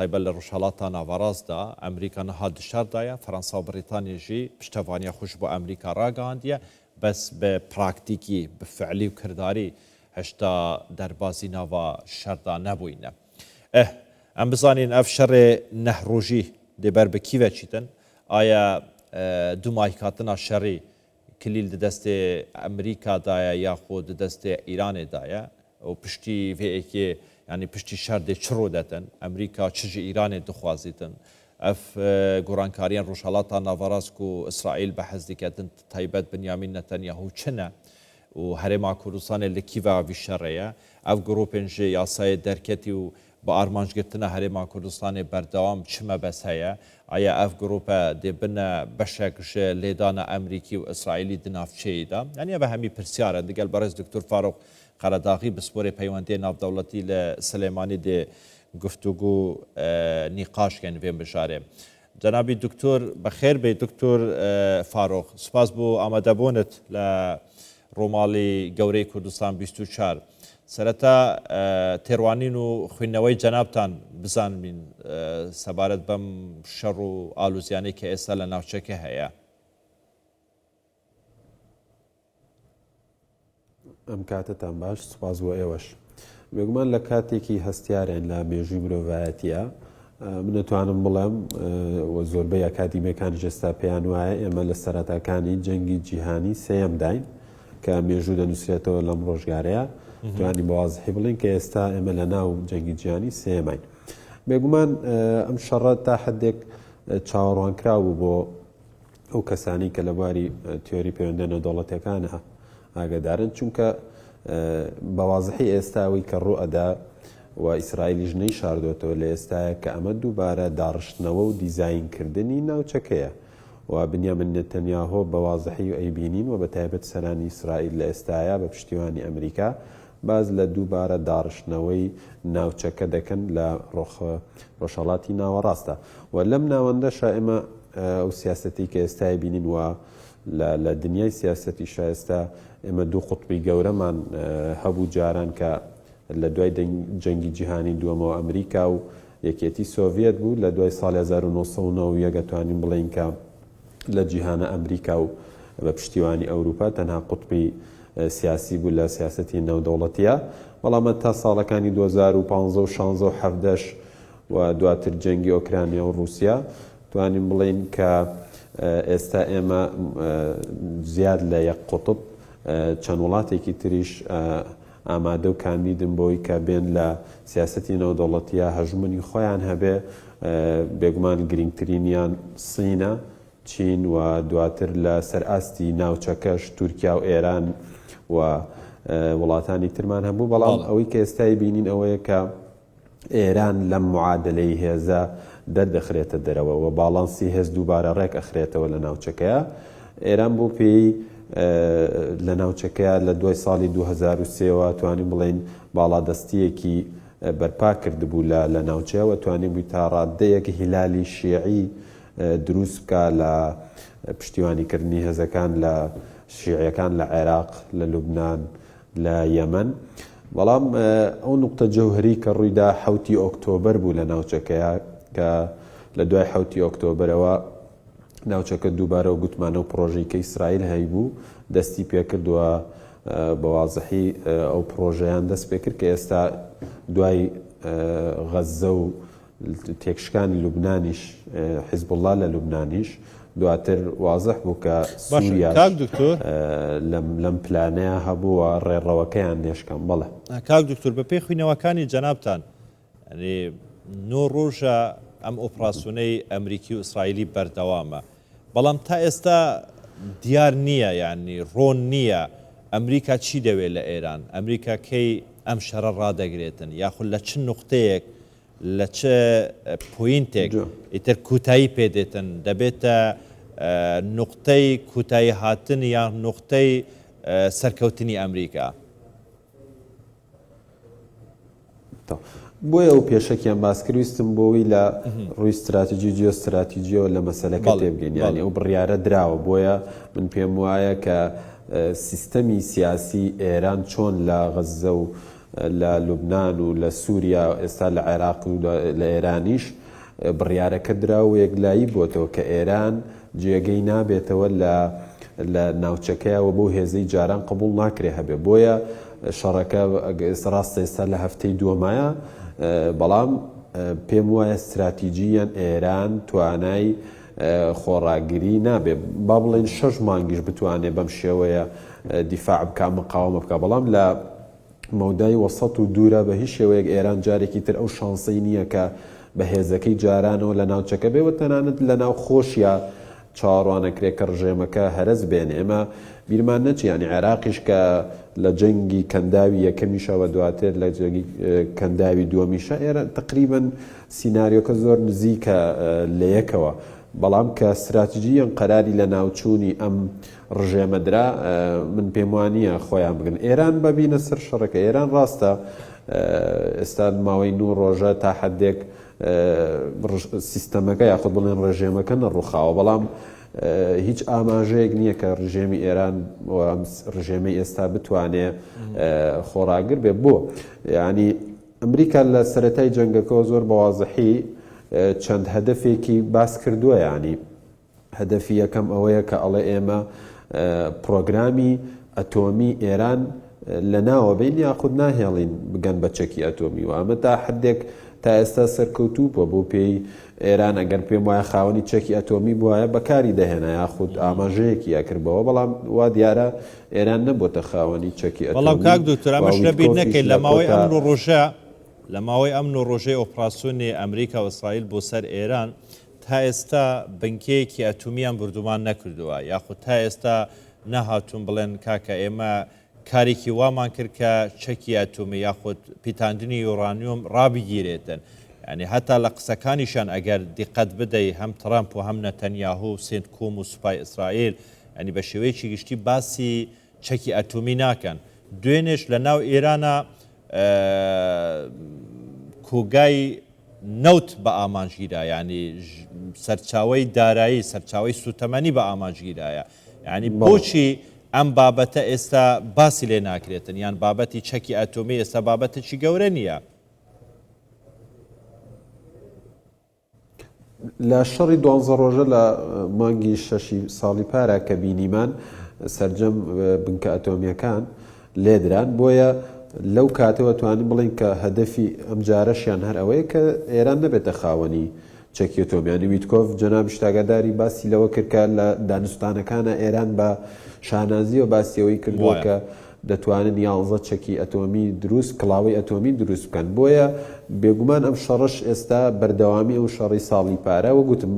طيب للرشالات نافاراز دا أمريكا نهاد الشر دايا فرنسا وبريطانيا جي بشتفانيا خوش بو أمريكا راقانديا بس ببراكتيكي بفعلي وكرداري هشتا دربازي نافا الشر دا نبوينه ام بزانین اف شر نهروجی دبر به کی وچیتن آیا دو مایکاتنا شری کلیل دست امریکا دایا یا خود دست ایران دایا و پشتی وی که یعنی پشتی شر ده چرو دتن امریکا چج ایران دخوازیتن اف گورانکاریان روشالاتا ناواراز کو اسرائیل به حزدی کردن تایبت بنیامین نتانیاهو چنه و هرما کوردستان لکیوا وی شریا اف گروپنج یاسای درکتی و با آرمانجگرتنا هرما کوردستان بردوام چما بس هيا آیا اف گروپا دی بنا بشکش لیدان امریکی و اسرائیلی دنافچه دا یعنی به همی پرسیاره دیگل برز دکتر فاروق قرداغی بسپور پیوندی ناف دولتی لسلیمانی دی گفتگو نقاش کن ویم بشاره جنابی دکتر بخیر بی دکتر فاروق سپاس بو آماده بونت لرومالی گوری کوردستان 24 سرتا تیروانین و خوینەوەی جەنابتان بزانین سەبارەت بەم شەڕ و ئالوزیانەی کە ئێستا لە ناوچەکە هەیە. ئەم کاتتان باش سوپاس بۆ ئێوەش. بێگومان لە کاتێکی هەستیارێن لە مێژووی مرۆڤایەتیە من دەتوانم بڵێم و زۆربەی ئەکادیمیەکانی ئێستا پێیان وایە ئێمە لە سەرەتاکانی جەنگی جیهانی سێیەم داین کە مێژوو دەنووسێتەوە لەم ڕۆژگارەیە توانی بەوازحی بڵین کە ئێستا ئێمە لە ناو جەنگی جیهانی سێمین. بێگومان ئەم شەڕە تا حدێک چاوەڕوانکراوە بۆ ئەو کەسانی کە لە بواری تیۆری پەیوەندە نێودەوڵەتیەکانە ئاگادارن چونکە بەوازحی ئێستاوی کە ڕوئەدا و ئیسرائیلیش نەیشاردوێتەوە لە ئێستایە کە ئەمە دووبارە داڕشتنەوە و دیزاینکردنی ناوچەکەیە و بنیامین نێتەنیاهۆ بەوازحی و ئەیبینین و بەتایبەت سەرانی ئیسرائیل لە ئێستایە بە پشتیوانی ئەمریکا باز لە دووبارە داڕشتنەوەی ناوچەکە دەکەن لە ڕۆژهەڵاتی ناوەڕاستە و لەم ناوەندەشە ئێمە ئەو سیاسەتی کە ئێستای بینین و لە دنیای سیاسەتی شایستا ئێمە دوو قوتبی گەورەمان هەبوو جاران کە لە دوای جەنگی جیهانی دووەمەوە ئەمریکا و یەکێتی سۆڤێت بوو لە دوای ساڵی 1990 دەتوانین بڵێن کە لە جیهانە ئەمریکا و بە پشتیوانی ئەوروپا تەنها قوتبی سیاسی بوو لە سیاسەتی نێودەوڵەتیە بەڵام تا ساڵەکانی 2015 و 16 و 17 و دواتر جەنگی ئۆکرانیا و رووسیا توانین بڵین کە ئێستا ئێمە زیاد لە یەک قوتب چەند وڵاتێکی تریش ئامادە و کاندیدن بۆی کە بێن لە سیاسەتی نێودەوڵەتیە هەژمونی خۆیان هەبێ بێگومان گرنگترینیان سینە چین و دواتر لە سەرئاستی ناوچەکەش تورکیا و ئێران و وڵاتانی ترمان هەبوو بەڵام ئەوەی کە ئێستای بینین ئەوەیە کە ئێران لەم معادلەی هێزە دەردەخرێتە دەرەوە و باڵانسی هێز دووبارە ڕێک ئەخرێتەوە لە ناوچەکەیە ئێران بۆ پێی لە ناوچەکەیە لە دوای ساڵی 2023ەوە توانین بڵێن باڵادەستیەکی بەرپا کردبوو لە ناوچەیەوە توانین بووی تا ڕادەیەک هیلالی شیعی دروست بکە لە پشتیوانیکردنی هێزەکان لە شیعیەکان لە عێراق لە لوبنان لە یەمەن بەڵام ئەو نوقتە جەوهری کە ڕوویدا 7 ئۆکتۆبەر بوو لە ناوچەکەیە کە لە دوای 7 ئۆکتۆبەرەوە ناوچەکە دووبارە و گوتمانە و پرۆژەی کە ئیسرائیل هەیبوو دەستی پێکردووە بەوازحی ئەو پرۆژەیان دەست پێکرد کە ئێستا دوای غەزە و تێکشکانی لوبنانیش حیزبوڵڵا لە لوبنانیش دواتر وازح بوو کە سووریا لەم پلانەیە هەبووە ڕێڕەوەکەیان نێشکەم بەڵێ کاک دکتۆر بە پێی خوینەوەکانی جەنابتان نۆ ڕۆژە ئەم ئۆپراسیۆنەی ئەمریکی و ئیسرائیلی بەردەوامە بەڵام تا ئێستا دیار نییە یعنی ڕۆن نییە ئەمریکا چی دەوێت لە ئێران ئەمریکا کەی ئەم شەڕە ڕادەگرێتن یاخود لە چ نوقتەیەک لە چه پوینتێک ئیتر کوتایی پێدێتن دەبێتە نوقتەی کوتایی هاتن یان نوقتەی سەرکەوتنی ئەمریکا بۆیە ئەو پێشەکیان باسکرویستم بۆەوەی لە ڕووی استراتیژی جیۆستراتیژیەوە لە مەسەلەکە تێبگەین یانی ئەو بڕیارە دراوە بۆیە من پێم وایە کە سیستەمی سیاسی ئێران چۆن لە غەزە و لە لوبناان و لە سووریا ئێستا لە عێراق و لە ئێرانیش بڕیارەکە درا و یەکلایی بۆتەوە کە ئێران جێگەی نابێتەوە لە ناوچەکەیەوە بۆ هێزەی جاران قبول ناکرێ هەبێ بۆیە شەڕەکە ڕاستە ئێستا لە هەفتەی دووەمایە بەڵام پێم وایە استراتیجیەن ئێران توانای خۆڕاگیری نابێ با بڵێن 6 مانگیش بتوانێت بەم شێوەیە دیفاع بکە مقاومە بکە بەڵام لە مەودای وەسەط و دوورە بە هیچ شێوەیەک ئێران جارێکی تر ئەو شانسەی نییە کە بە هێزەکەی جارانەوە لە ناوچەکە بێوە تەنانەت لە ناو خۆشیە چاڕوانەکرێت کە ڕژێمەکە هەرز بێن ئێمە بیرمان نەچی ینی عێراقیش کە لە جەنگی کەنداوی یەکەمیشەوە دواتر لە جەنگی کەنداوی دووەمیشە ئێرە تقریبن سیناریۆکە زۆر نزیکە لە یەکەوە بەڵام کە استراتیجیەن قەراری لە ناوچوونی ئەم ڕژێمەدرا من پێم وانییە خۆیان بگن ئێران ببینە سەر شەڕەکە ئێران ڕاستە ئێستا ماوەی 9 ڕۆژە تا حدێک سیستەمەکە یاخود بڵێن ڕێژێمەکە نەڕووخاوە بەڵام هیچ ئاماژەیەک نییە کە ڕژێمی ئێران ڕژێمەی ئێستا بتوانێت خۆراگر بێ بۆ ینی ئەمریکا لە سەرەتای جەنگەکەەوە زۆر بەوازەحی چەند هەدەفێکی باس کردووە ینی هەدەفی یەکەم ئەوەیە کە ئەڵێ ئێمە پرۆگرامی ئەتۆمی ئێران لە ناوە بین یاخود ناهێڵین بگەن بە چەکی ئەتۆمی و ئەمە تا حدێک تا ئێستا سەرکەوتووە بۆ پێی ئێران ئەگەر پێم وایە خاوەنی چەکی ئەتۆمی بواە بەکاری دەهێنا یاخود ئاماژەیەکی یاکردەوە بەڵام وا دیارە ئێران نەبووتە خاوەنی چەکی ئەتۆمی بەڵام کاک دکتۆر ئەمەش لەبیر نەکەین لە ماوەی ئەمن و ڕۆژە لە ماوەی ئەمن و ڕۆژەی ئۆپراسیۆنی ئەمریکا و ئیسرائیل بۆ سەر ئێران تا ئێستا بنکەیەکی ئەتۆمیان بردومان نەکردووە یاخود تا ئێستا نەهاتوون بڵێن کاکە ئێمە کارێکی وامان کرد کە چەکی ئەتۆمی یاخود پیتاندنی یۆرانیۆم ڕابگیرێتن ینی هەتا لە قسەکانیشان ئەگەر دیقەت بدەی هەم ترامپ و هەم نەتەنیاهو و سێنت کۆم و سوپای ئیسرائیل ینی بە شێوەیەکی گشتی باسی چەکی ئەتۆمی ناکەن دوێنێش لە ناو ئێرانە کۆگای نەوت بە ئامانجگیرە ینی سەرچاوی دارایی سەرچاوی سوتەمەنی بە ئامانجگیرایە ینی بۆچی ئەم بابەتە ئێستا باسی لێ ناکرێتن یان بابەتی چەکی ئەتۆمی ئێستا بابەتێکی گەورە نییە لە شەڕی 12 ڕۆژە لە مانگی 6 ساڵی پارە کە بینیمان سەرجەم بنکە ئەتۆمیەکان لێدران بۆیە لەو کاتەوە توانین بڵین کە هەدەفی ئەم جارەشیان هەر ئەوەیە کە ئێران نەبێتە خاوەنی چەکی ئەتۆمیانی ویتکۆف جەناب شتاگەداری باسی لەوە کردکە لە دانوستانەکانە ئێران بە شانازیەوە باسیەوەی کردووە کە دەتوانن 11 چەکی ئەتۆمی دروست کڵاوی ئەتۆمی دروست بکەن بۆیە بێگومان ئەم شەڕش ئێستا بەردەوامی ئەو شەڕی ساڵی پارە وەگوتم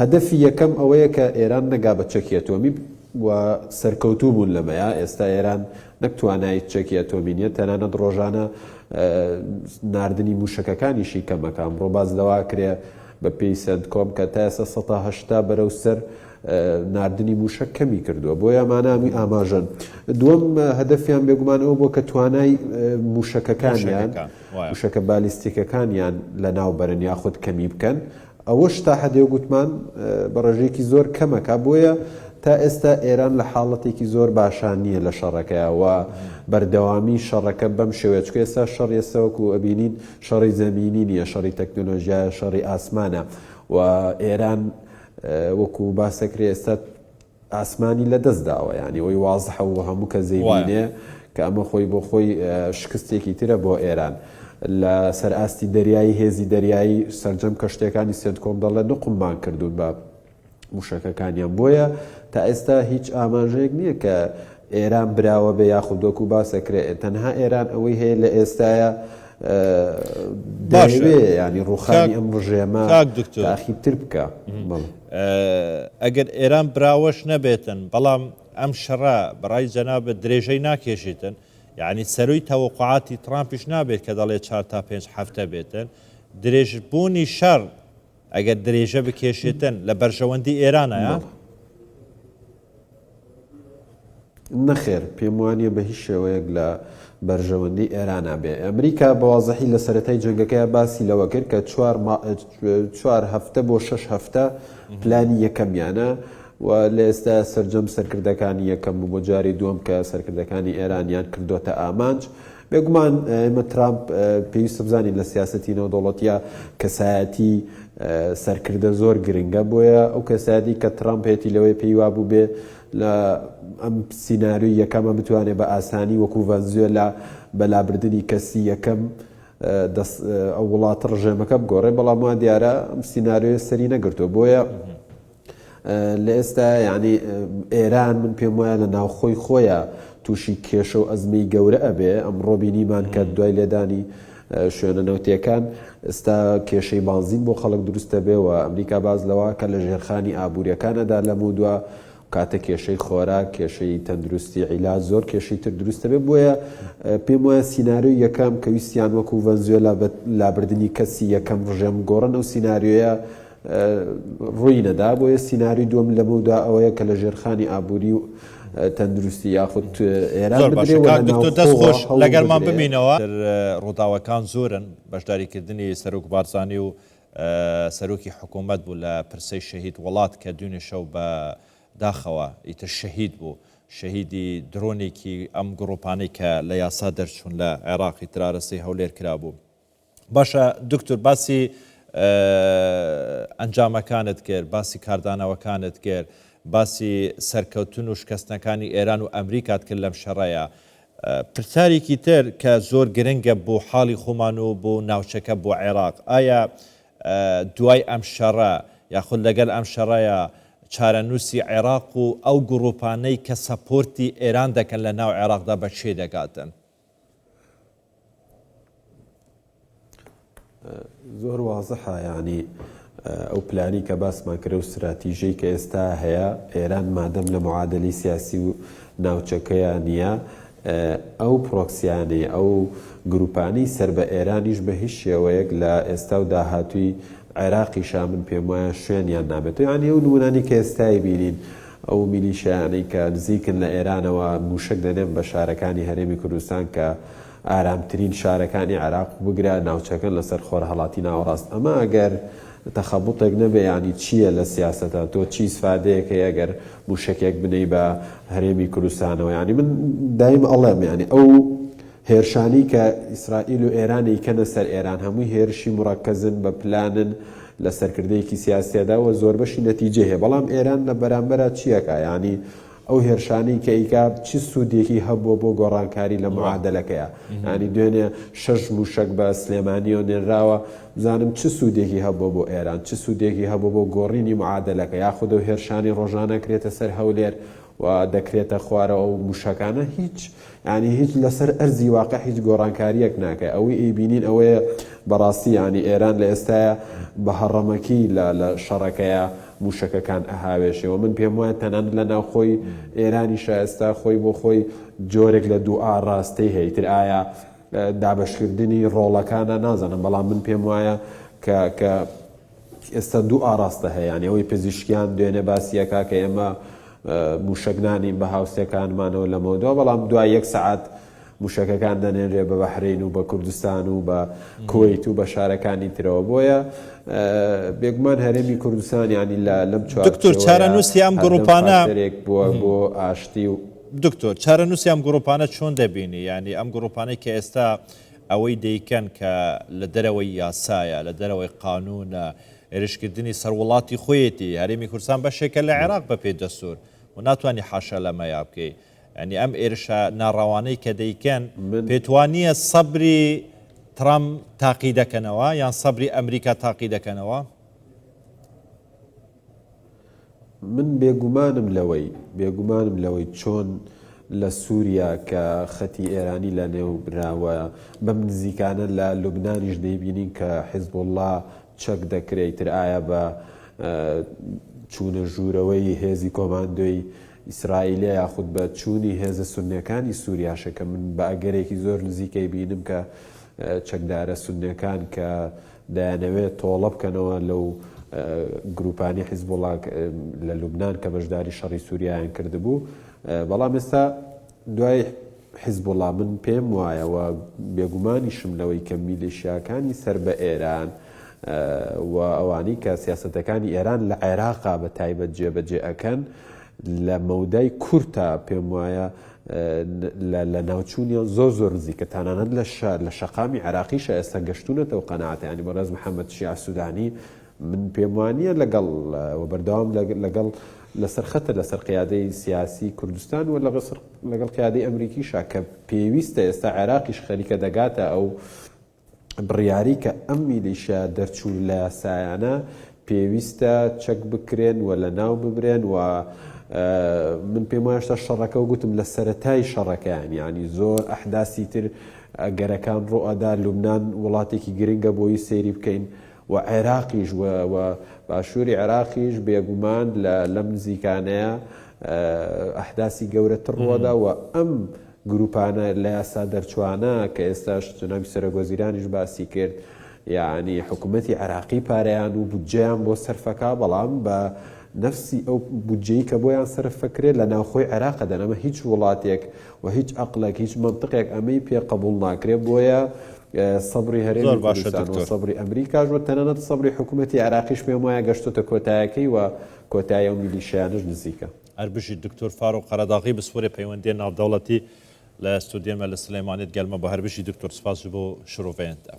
هەدەفی یەکەم ئەوەیە کە ئێران نەگا بە چەکی ئەتۆمی و سەرکەوتوو بوون لەمەیە ئێستا ئێران نەکتوانای چەکی ئەتۆمی نیە تەنانەت ڕۆژانە ناردنی موشەکەکانیشی کەمەکە ئەمڕۆ باز لەوا کرێ بە پێی سەد کۆم کە تا ئێستا 180 بەرەو سەر ناردنی موشک کەمی کردووە بۆ یامانامی ئاماژەن دووەم هەدەفیان بێگومان ئەو بۆ کە توانای موشەکەکانیان موشەکە بالیستیکەکانیان لە ناوبەرن یاخود کەمی بکەن ئەوەش تا حدێ گوتمان بە ڕێژێکی زۆر کەمەکە بۆیە تا ئێستا ئێران لە حاڵەتێکی زۆر باشان نییە لە شەڕەکەیەوە بەردەوامی شەڕەکە بەم شێوەیە ئێستا شەڕ ئێستاوەکو ئەبینین شەڕی زەمینی نییە شەڕی تەکنۆلۆژیایە شەڕی ئاسمانە و ئێران وەکو باسەکرێ ئێستا ئاسمانی لە دەستداوە ینی ئەوی وازحە و هەموو کە زەیبینێ کە ئەمە خۆی بۆ خۆی شکستێکی ترە بۆ ئێران لە سەر ئاستی دەریایی هێزی دەریایی سەرجەم کەشتەکانی سێنت کۆم دەڵێ نقممان کردوون بە موشەکەکانیان بۆیە تا ئێستا هیچ ئاماژەیەک نییە کە ئێران براوە بە یاخودۆک و باسەکرێت تەنها ئێران ئەوەی هەیە لە ئێستاە دەوێ ینی ڕوخانی ئەم ڕژێمە تاخیرتر بکە ئەگەر ئێران براوەش نەبێتن بەڵام ئەم شەڕە بەڕای جەنابەت درێژەی ناکێشێتن یعنی سەروی تەوەقعاتی ترامپیش نابێت کە دەڵێ 4 تا 5 هەفتە بێتن درێژبوونی شەڕ ئەگەر درێژە بکێشێتن لە بەرژەوەندی ئێرانە نەخێر پێم وانیە بە هیچ شێوەیەک لە بەرژەوەندی ئێرانە بێ ئەمریکا بەوازەحی لە سەرەتای جەنگەکەی باسی لەوە کرد کە 4 هەفتە بۆ 6 هەفتە پلانی یەکەمیانە و لە ئێستا سەرجەم سەرکردەکانی یەکەم بۆ جاری دووەم کە سەرکردەکانی ئێرانیان کردوتە ئامانج بێگومان ئێمە ترامپ پێویستە بزانین لە سیاسەتی نێودەوڵەتیە کەسایەتی سەرکردە زۆر گرنگە بۆیە ئەو کەسایەتی کە ترامپ هێتی لەوەی پێی وابوو بێ لە ئەم سیناریۆی یەکەمە بتوانێت بە ئاسانی وەکو ڤەنزوێلا بەلابردننی کەسی یەکەم ئەو وڵاتە ڕژێمەکە بگۆڕێ بەڵام وا دیارە ئەم سیناریۆی سەری نەگرتووە بۆیە لە ئێستا یعنی ئێران من پێم وایە لە ناوخۆی خۆیە تووشی کێشە و ئەزمەی گەورە ئەبێ ئەمڕۆ بینیمان کە دوای لێدانی شوێنە نەوتیەکان ئێستا کێشەی بانزین بۆ خەڵک دروستە بێەوە ئەمریکا باز لەوە کە لە ژێرخانی ئابوووریەکانەدا لەموو دووە کاتە کێشەی خۆراک کێشەی تەندروستی عیلاج زۆر کێشەی تر دروستە بێ بۆیە پێم وایە سیناریۆ یەکەم کە ویستیان وەکو ڤەنزوێلا بە لابردننی کەسی یەکەم ڕژێم گۆڕن و سیناریۆیە ڕووی نەدا بۆیە سیناریۆی دووەم لەمەودا ئەوەیە کە لە ژێرخانی ئابووری و تەندروستی یاخود ئێران دەستخۆش لەگەرمان ببینەوە ڕووداوەکان زۆرن بەشداریکردنی سەرۆک بارزانی و سەرۆکی حکوومەت بوو لە پرسەی شەهید وڵات کە دوێنێ شەو بە داخەوە ئیتر شەهید بوو شەهیدی درۆنێکی ئەم گڕۆپانەی کە لە یاسا دەرچوون لە عێراقی ترارەسی هەولێر کرابوو. باشە دکتۆر باسی ئەنجامەکانت کرد باسی کاردانەوەکانت کرد باسی سەرکەوتن و شکستنەکانی ئێران و ئەمریکات کرد لەم شەڕەیە پرسیارێکی تر کە زۆر گرنگە بۆ حاڵی خۆمان و بۆ ناوچەکە بۆ عێراق ئایا دوای ئەم شەڕە یاخود لەگەل ئەم شەڕەیە چارەنووسی عێراق و ئەو گڕۆپانەی کە سەپۆرتی ئێران دەکەن لە ناو عێراقدا بە چێ دەگاتن؟ زۆر وازەحە ینی ئەو پلانی کە باسمان کرد و استراتیژەی کە ئێستا هەیە ئێران مادەم لە معادلی سیاسی و ناوچەکەیە نییە ئەو پرۆکسیانەی ئەو گروپانی سەر بە ئێرانیش بە هیچ شێوەیەک لە ئێستا و داهاتووی عێراقیشا من پێم وایە شوێنیان نابێت ینی ئەو نمونانی کە ئێستای بینین ئەو میلیشیانەی کە نزیکن لە ئێرانەوە موشک دەنێن بە شارەکانی هەرێمی کوردستان کە ئارامترین شارەکانی عێراق بگرە ناوچەکەن لەسەر خۆر هەڵاتی ناوەڕاست ئەمە ئەگەر تەخەبوتێک نەبێ ینی چییە لە سیاسەتە تۆ چی سفادەیەکە ئەگەر موشکێک بنەی بە هەرێمی کوردستانەوە ینی من دایم ئەڵێم ینی ئەو هێرشانی کە ئیسرائیل و ئێرانی کەنە سەر ئێران هەمووی هێرشی مڕەکەزن بە پلانن لە سەرکردەیەکی سیاسیەداوە زۆر بەشی نەتیجە هەیە بەڵام ئێران لە بەرامبەرە چیەکە ینی ئەو هێرشانی کە ئیکا چی سوودێکی هەبووە بۆ گۆڕانکاری لە معادلەکەیە ینی دوێنێ شەش موشک بە سلێمانی و نێنراوە بزانم چ سوودێکی هەبووە بۆ ئێران چ سوودێکی هەبوو بۆ گۆڕینی معادلەکە یاخود و هێرشانی ڕۆژانە کرێتە سەر هەولێر و دەکرێتە خوارەوە و موشکانە هیچ ینی هیچ لەسەر ئەرزی واقع هیچ گۆڕانکاریەک ناکە ئەوەی ئەیبینین ئەوەیە بەڕاستی ینی ئێران لە ئێستاە بە هەڕەمەکی لە شەڕەکەیە موشکەکان ئەهاوێشەوە من پێم وایە تەنانەت لە ناوخۆی ئێرانی شایستا خۆی بۆ خۆی جۆرێک لە دوو ئاڕاستەی هەیتر ئایا دابشکردنی ڕۆڵەکانە نازانم بەڵام من پێم وایە کە ئێستا دوو ئاراستە هەیە ینی ئەوەی پزیشکیان دوێنێ باسیەکە کە ئێمە موشکنانی بە هاوسەکانمانەوە لە مۆدەوە بەڵام دوای یەک سەعات موشکەکان دەنێنرێ بە بەحرین و بە کوردستان و بە کوێیت و بە شارەکانی ترەوە بۆیە بێگومان هەرێمی کوردستان ینی لەم دکتۆر چارەنووسی ئەم گڕۆپانە بۆ ئاشتی و دکتۆر چارەنووسی ئەم گڕۆپانە چۆن دەبینی ینی ئەم گڕۆپانەی کە ئێستا ئەوەی دەیکەن کە لە دەرەوەی یاسایە لە دەرەوەی قانونە ئێرشکردنی سەروڵاتی خۆیەتی هەرێمی کوردستان بەشێکە لە عێراق بە پێی دەستور و ناتوانانی حاشا لەمەیا بکەی ینی ئەم ئێرشە ناڕەوانەی کە دەیکەن پێتوانیە سەبری ترامپ تاقی دەکەنەوە یان سەبری ئەمریکا تاقی دەکەنەوە؟ من بێگومانم لەوەی چۆن لە سووریا کە خەتی ئێرانی لە نێو براوە بەم نزیکانە لە لوبنانیش دەیبینین کە حیزب الله چەک دەکرێتتر ئایا بە چوونە ژوورەوەی هێزی کۆماندۆی ئیسرائیلە یاخود بە چوونی هێزە سونیەکانی سووریاشە کە من بە ئەگەرێکی زۆر نزیکەی بینم کە چەکدارە سونیەکان کە دایانەوێت تۆڵە بکەنەوە لەو گروپانی حیزب الله لە لوبنان کە بەشداری شەڕی سووریایان کردبوو بەڵام ئێستا دوای حیزب الله من پێم وایەوە بێگومانیشم لەوەی کە میلیشیاکانی سەر بە ئێران و ئەوانی کە سیاسەتەکانی ئێران لە عێراقا بە تایبەت جێبەجێ ئەکەن لە مەودای کورتە پێم وایە لە ناوچوونیان زۆر نزیکە تانانەت لە شەقامی عراقیشە ئێستا گەشتونەتەوە قەناعەتە ینی بەڕێز محەممەد شیع سوودانی من پێم وانە لەگەڵ بەردەوام لەگەڵ لەسەر خەتە لەسەر قیادەی سیاسی کوردستان و لەگەڵ قیادەی ئەمریکیشا کە پێویستە ئێستا عێراقیش خەریکە دەگاتە ئەو بڕیاری کە ئەم میلیشە دەرچوون لە یاسایانە پێویستە چەک بکرێن و لە ناو ببرێن و من پێم وایە شەڕەکە و گوتم لە سەرەتای شەڕەکەیان ینی زۆر ئەحداسی تر گەرەکان ڕۆئەدا لوبنان وڵاتێکی گرنگە بۆی سەیری بکەین و عێراقیش و باشووری عێراقیش بێگومان لەم نزیکانەیە ئەحداسی گەورەتر ڕۆدا و ئەم گروپانە لە یاسا دەرچوانە کە ئێستاش جنابی سەرۆکوەزیرانیش باسی کرد یعنی حکوومەتی عێراقی پارەیان و بودجەیان بۆ سەرفەکە بەڵام بە نفسی ئەو بودجەی کە بۆیان سەرفەکرێت لە ناوخۆی عێراقە دەنەمە هیچ وڵاتێک و هیچ عەقڵێک هیچ منطقێک ئەمەی پێ قبول ناکرێت بۆیە سەبری هەرێمی کوردستان و سەبری ئەمریکاش و تەنانەت سەبری حکوومەتی عێراقیش پێم وایە گەشتۆتە کۆتاییەکەی و کۆتایی ئەو میلیشیانش نزیکە. هەربژی دکتۆر فاروق قەرەداغی بسپۆری پەیوەندیە ناودەوڵەتی لە ستودیۆمە لە سلێمانێت گەلمە بە هەربژی دکتۆر سپاس بۆ شروعێندا.